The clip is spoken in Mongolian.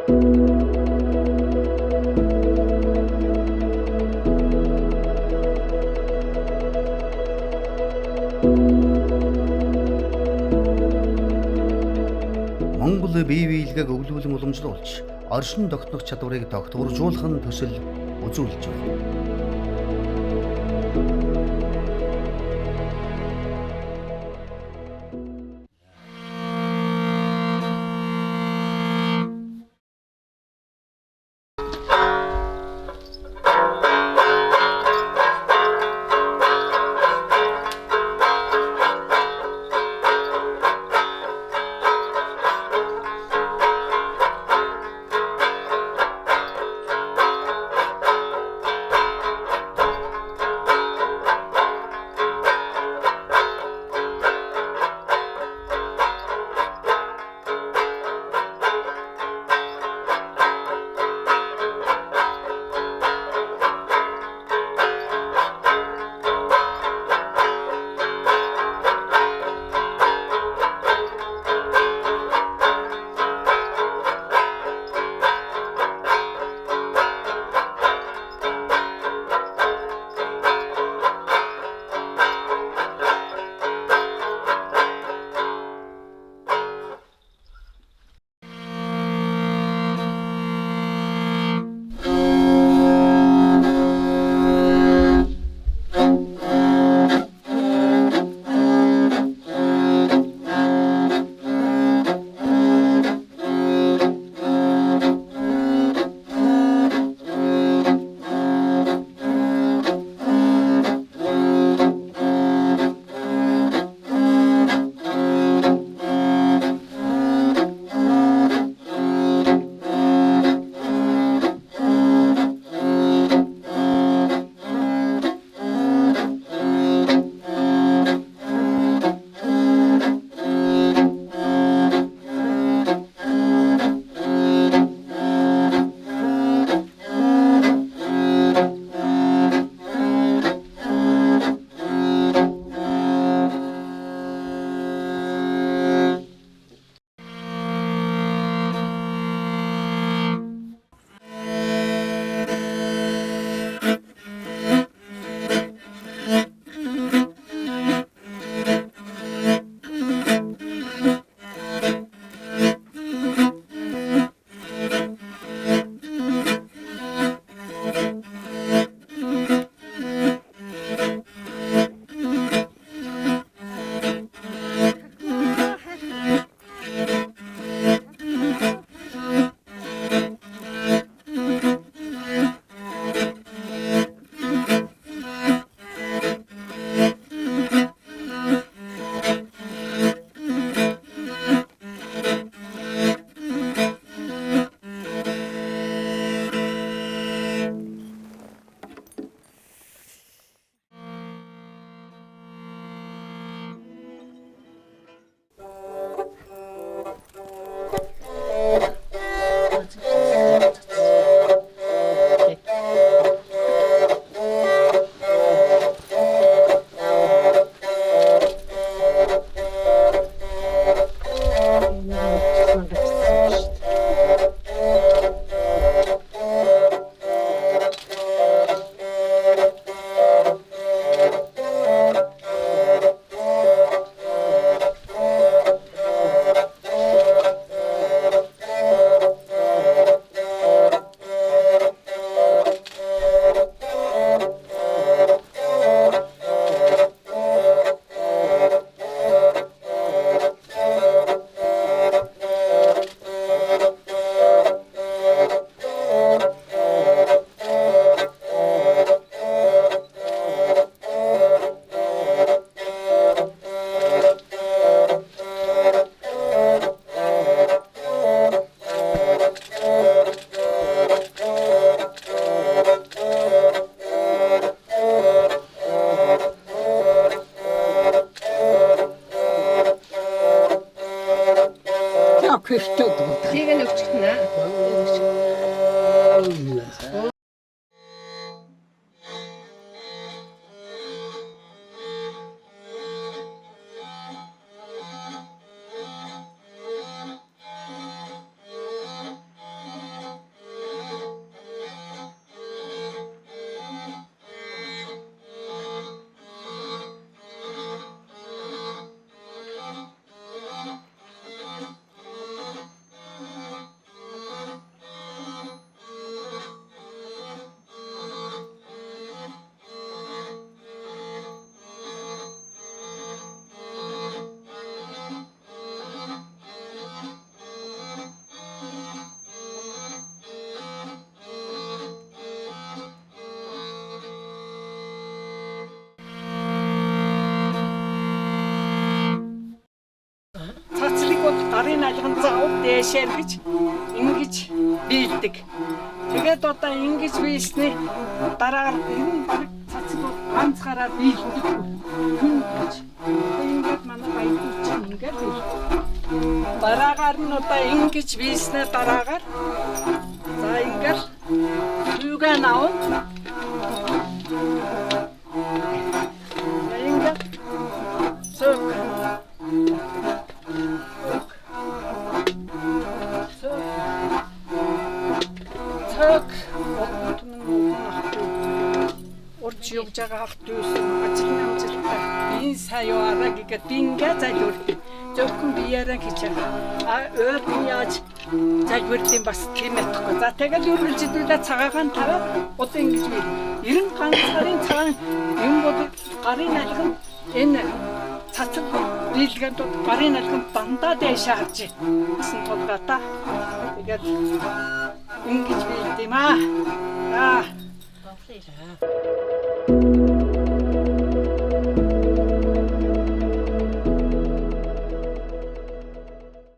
Монгол бие биелгээг өглөөлөн уламжлуулж, оршин тогтнох чадварыг тогтворжуулах нь төсөл үзүүлж байна. Köfte oldu. Tegen ook na. дээшээр гэж ингэж биелдэг. Тэгээд одоо ингэж биелснээ дараагаар энэ баг цацаг ганцаараа биелдэг. Ингэж. Ингээд манай баяр чинь ингээд биелдэг. Дараагаар нь одоо ингэж биелснээ дараагаар за ингээд юугаа наав. Ингээд сөг урд явж байгаа хат юусэн ажил амжилттай энэ саяараа гэгээд ингээ залбирд зөвхөн биеэрээ хийж байгаа ойд нь яаж залбирдیں бас тийм байхгүй за тэгэл үргэлжлүүлээ цагаагаан таваад одоо ингэж бий 90 ганцарын цагаан юм бол гарын алхам энэ цацаг дийлгэнд гарын алхам дандаа дэшээ харж гэсэн тулгаата тэгээд ингэж бий юм аа.